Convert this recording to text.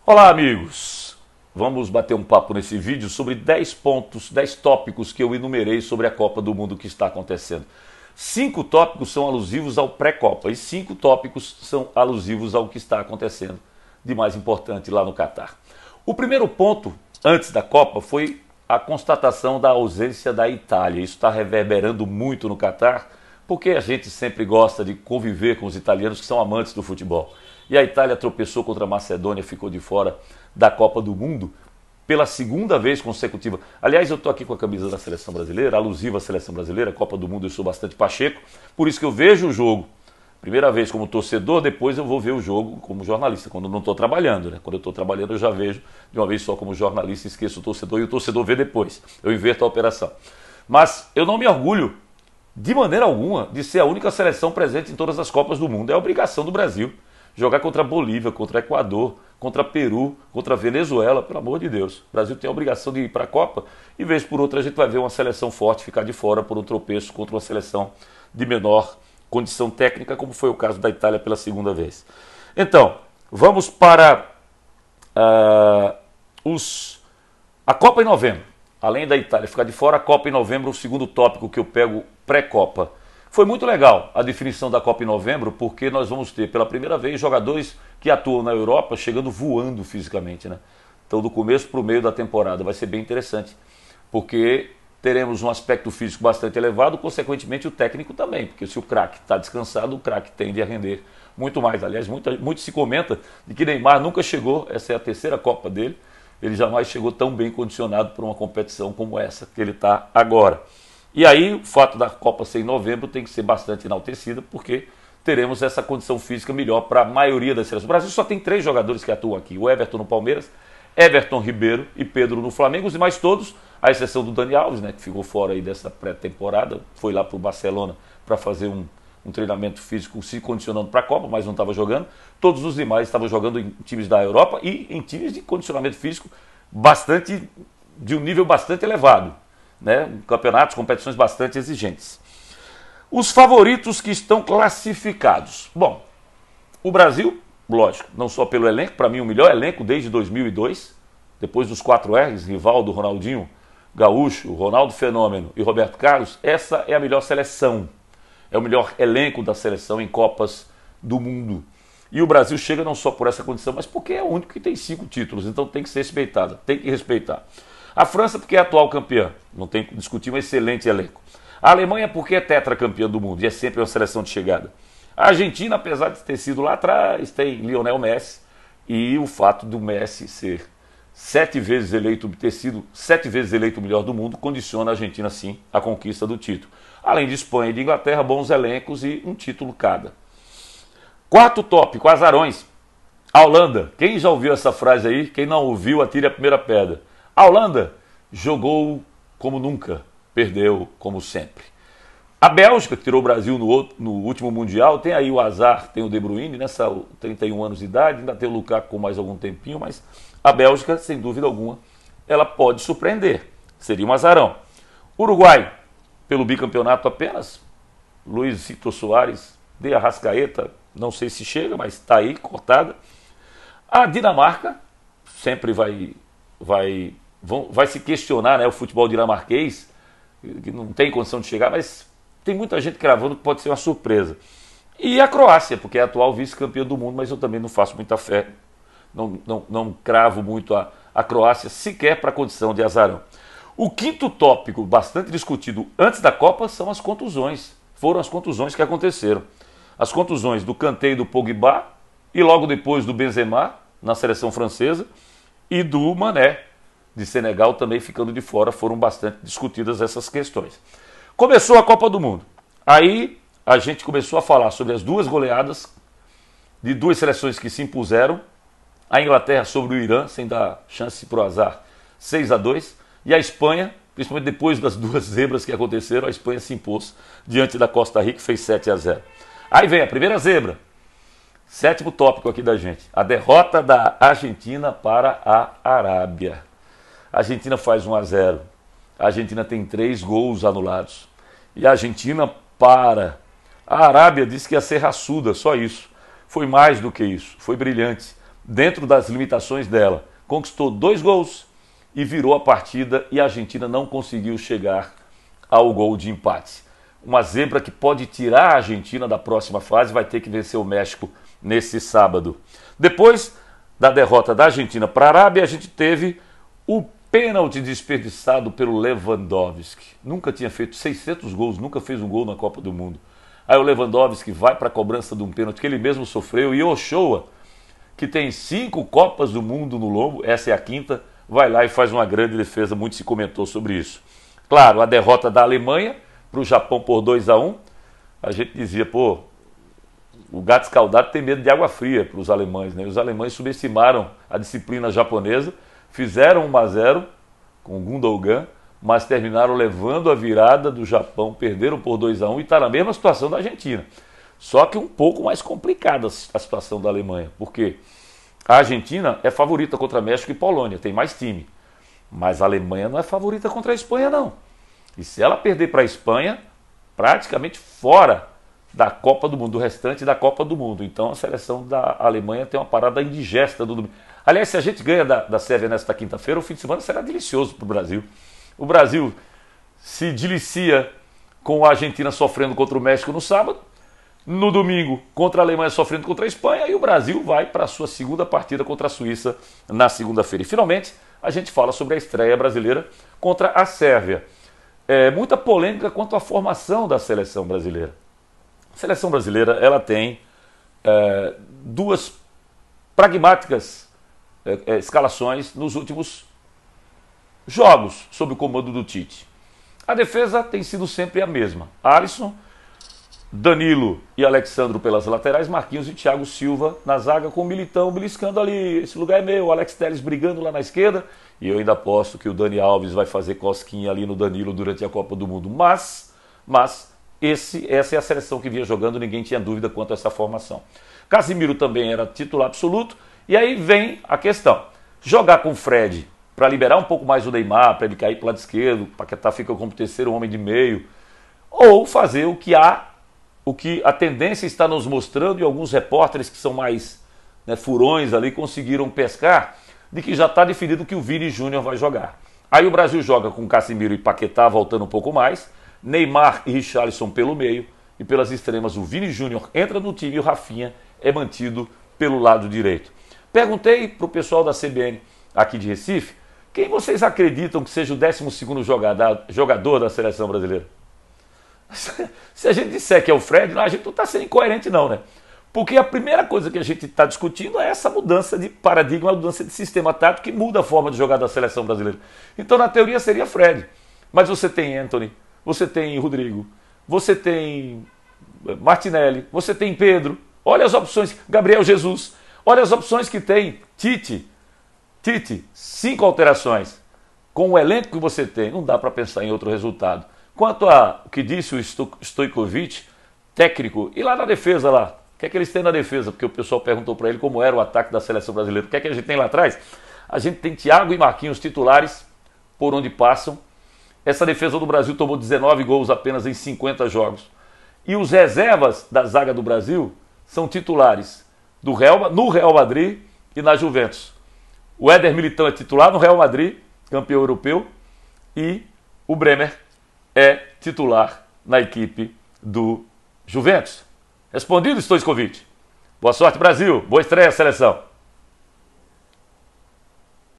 Olá, amigos! Vamos bater um papo nesse vídeo sobre 10 pontos, 10 tópicos que eu enumerei sobre a Copa do Mundo que está acontecendo. 5 tópicos são alusivos ao pré-Copa e 5 tópicos são alusivos ao que está acontecendo de mais importante lá no Catar. O primeiro ponto, antes da Copa, foi a constatação da ausência da Itália. Isso está reverberando muito no Catar, porque a gente sempre gosta de conviver com os italianos que são amantes do futebol. E a Itália tropeçou contra a Macedônia, ficou de fora da Copa do Mundo pela segunda vez consecutiva. Aliás, eu estou aqui com a camisa da Seleção Brasileira, alusiva à Seleção Brasileira, Copa do Mundo eu sou bastante pacheco, por isso que eu vejo o jogo. Primeira vez como torcedor, depois eu vou ver o jogo como jornalista, quando eu não estou trabalhando, né? Quando eu estou trabalhando eu já vejo de uma vez só como jornalista, esqueço o torcedor e o torcedor vê depois. Eu inverto a operação. Mas eu não me orgulho de maneira alguma de ser a única seleção presente em todas as Copas do Mundo. É a obrigação do Brasil jogar contra a Bolívia, contra o Equador, contra Peru, contra a Venezuela, pelo amor de Deus. O Brasil tem a obrigação de ir para a Copa e, vez por outra, a gente vai ver uma seleção forte ficar de fora por um tropeço contra uma seleção de menor condição técnica, como foi o caso da Itália pela segunda vez. Então, vamos para a Copa em novembro. Além da Itália ficar de fora, a Copa em novembro, o segundo tópico que eu pego pré-Copa. Foi muito legal a definição da Copa em novembro, porque nós vamos ter pela primeira vez jogadores que atuam na Europa chegando voando fisicamente, né? Então do começo para o meio da temporada vai ser bem interessante, porque teremos um aspecto físico bastante elevado, consequentemente o técnico também, porque se o craque está descansado, o craque tende a render muito mais. Aliás, muito se comenta de que Neymar nunca chegou, essa é a terceira Copa dele, ele jamais chegou tão bem condicionado para uma competição como essa que ele está agora. E aí o fato da Copa ser em novembro tem que ser bastante enaltecida, porque teremos essa condição física melhor para a maioria das seleções. O Brasil só tem 3 jogadores que atuam aqui, o Everton no Palmeiras, Everton Ribeiro e Pedro no Flamengo, os demais todos, à exceção do Dani Alves, né, que ficou fora aí dessa pré-temporada, foi lá para o Barcelona para fazer um treinamento físico se condicionando para a Copa, mas não estava jogando. Todos os demais estavam jogando em times da Europa e em times de condicionamento físico de um nível bastante elevado, né? Campeonatos, competições bastante exigentes. Os favoritos que estão classificados. Bom, o Brasil, lógico, não só pelo elenco, para mim o melhor elenco desde 2002, depois dos 4 R's, Rivaldo, Ronaldinho, Gaúcho, Ronaldo Fenômeno e Roberto Carlos, essa é a melhor seleção. É o melhor elenco da seleção em Copas do Mundo. E o Brasil chega não só por essa condição, mas porque é o único que tem 5 títulos, então tem que ser respeitado, tem que respeitar. A França porque é atual campeã, não tem que discutir, um excelente elenco. A Alemanha porque é tetracampeã do mundo e é sempre uma seleção de chegada. A Argentina, apesar de ter sido lá atrás, tem Lionel Messi, e o fato do Messi ser 7 vezes eleito, ter sido 7 vezes eleito o melhor do mundo, condiciona a Argentina sim à conquista do título. Além de Espanha e de Inglaterra, bons elencos e um título cada. Quarto tópico, azarões. A Holanda, quem já ouviu essa frase aí? Quem não ouviu, atire a primeira pedra. A Holanda jogou como nunca, perdeu como sempre. A Bélgica, que tirou o Brasil no último Mundial, tem aí o azar, tem o De Bruyne, nessa 31 anos de idade, ainda tem o Lukaku com mais algum tempinho, mas a Bélgica, sem dúvida alguma, ela pode surpreender. Seria um azarão. Uruguai, pelo bicampeonato apenas, Luizito Soares, De Arrascaeta, não sei se chega, mas está aí, cortada. A Dinamarca, sempre vai se questionar, né, o futebol dinamarquês, que não tem condição de chegar, mas tem muita gente cravando que pode ser uma surpresa. E a Croácia, porque é a atual vice-campeã do mundo, mas eu também não faço muita fé, não cravo muito a Croácia sequer para a condição de azarão. O quinto tópico, bastante discutido antes da Copa, são as contusões. Foram as contusões que aconteceram. As contusões do Kanté e do Pogba, e logo depois do Benzema, na seleção francesa, e do Mané, de Senegal, também ficando de fora. Foram bastante discutidas essas questões. Começou a Copa do Mundo. Aí a gente começou a falar sobre as 2 goleadas de 2 seleções que se impuseram. A Inglaterra sobre o Irã, sem dar chance para o azar, 6-2. E a Espanha, principalmente depois das 2 zebras que aconteceram, a Espanha se impôs diante da Costa Rica, que fez 7-0. Aí vem a primeira zebra. 7º tópico aqui da gente. A derrota da Argentina para a Arábia. A Argentina faz 1-0. A Argentina tem 3 gols anulados. E a Argentina para. A Arábia disse que ia ser raçuda, só isso. Foi mais do que isso. Foi brilhante. dentro das limitações dela, conquistou 2 gols e virou a partida e a Argentina não conseguiu chegar ao gol de empate. Uma zebra que pode tirar a Argentina da próxima fase, vai ter que vencer o México nesse sábado. Depois da derrota da Argentina para a Arábia, a gente teve o pênalti desperdiçado pelo Lewandowski. Nunca tinha feito 600 gols, nunca fez um gol na Copa do Mundo. Aí o Lewandowski vai para a cobrança de um pênalti que ele mesmo sofreu e Ochoa, que tem 5 Copas do Mundo no lombo, essa é a 5ª, vai lá e faz uma grande defesa, muito se comentou sobre isso. Claro, a derrota da Alemanha para o Japão por 2-1, a gente dizia, pô, o gato escaldado tem medo de água fria para os alemães, né? Os alemães subestimaram a disciplina japonesa, fizeram 1-0 com o Gundogan, mas terminaram levando a virada do Japão, perderam por 2-1 e está na mesma situação da Argentina. Só que um pouco mais complicada a situação da Alemanha, porque a Argentina é favorita contra México e Polônia, tem mais time. Mas a Alemanha não é favorita contra a Espanha, não. E se ela perder para a Espanha, praticamente fora da Copa do Mundo, do restante da Copa do Mundo. Então a seleção da Alemanha tem uma parada indigesta do domingo. Aliás, se a gente ganha da Sérvia nesta quinta-feira, o fim de semana será delicioso para o Brasil. O Brasil se delicia com a Argentina sofrendo contra o México no sábado, no domingo contra a Alemanha sofrendo contra a Espanha, e o Brasil vai para a sua segunda partida contra a Suíça na segunda-feira. E finalmente a gente fala sobre a estreia brasileira contra a Sérvia. Muita polêmica quanto à formação da seleção brasileira. A seleção brasileira ela tem 2 pragmáticas escalações nos últimos jogos sob o comando do Tite. A defesa tem sido sempre a mesma. Alisson, Danilo e Alexandro pelas laterais, Marquinhos e Thiago Silva na zaga, com o Militão beliscando ali, esse lugar é meu, o Alex Telles brigando lá na esquerda, e eu ainda aposto que o Dani Alves vai fazer cosquinha ali no Danilo durante a Copa do Mundo, mas essa é a seleção que vinha jogando, ninguém tinha dúvida quanto a essa formação. Casimiro também era titular absoluto, e aí vem a questão, jogar com o Fred para liberar um pouco mais o Neymar, para ele cair para o lado esquerdo, Paquetá fica como terceiro homem de meio, ou fazer o que a tendência está nos mostrando, e alguns repórteres que são mais furões ali conseguiram pescar, de que já está definido que o Vini Júnior vai jogar. Aí o Brasil joga com Casimiro e Paquetá voltando um pouco mais, Neymar e Richarlison pelo meio, e pelas extremas o Vini Júnior entra no time e o Rafinha é mantido pelo lado direito. Perguntei para o pessoal da CBN aqui de Recife, quem vocês acreditam que seja o 12º jogador da seleção brasileira? Se a gente disser que é o Fred, a gente não está sendo incoerente não, né? Porque a primeira coisa que a gente está discutindo é essa mudança de paradigma, a mudança de sistema tático que muda a forma de jogar da seleção brasileira. Então, na teoria, seria Fred. Mas você tem Antony, você tem Rodrigo, você tem Martinelli, você tem Pedro. Olha as opções, Gabriel Jesus. Olha as opções que tem Tite, 5 alterações. Com o elenco que você tem, não dá para pensar em outro resultado. Quanto ao que disse o Stojkovic, técnico, e lá na defesa lá, o que é que eles têm na defesa? Porque o pessoal perguntou para ele como era o ataque da seleção brasileira. O que é que a gente tem lá atrás? A gente tem Thiago e Marquinhos titulares por onde passam. Essa defesa do Brasil tomou 19 gols apenas em 50 jogos. E os reservas da zaga do Brasil são titulares no Real Madrid e na Juventus. O Éder Militão é titular no Real Madrid, campeão europeu, e o Bremer é titular na equipe do Juventus. Respondido, Stojkovic. Boa sorte, Brasil. Boa estreia, seleção.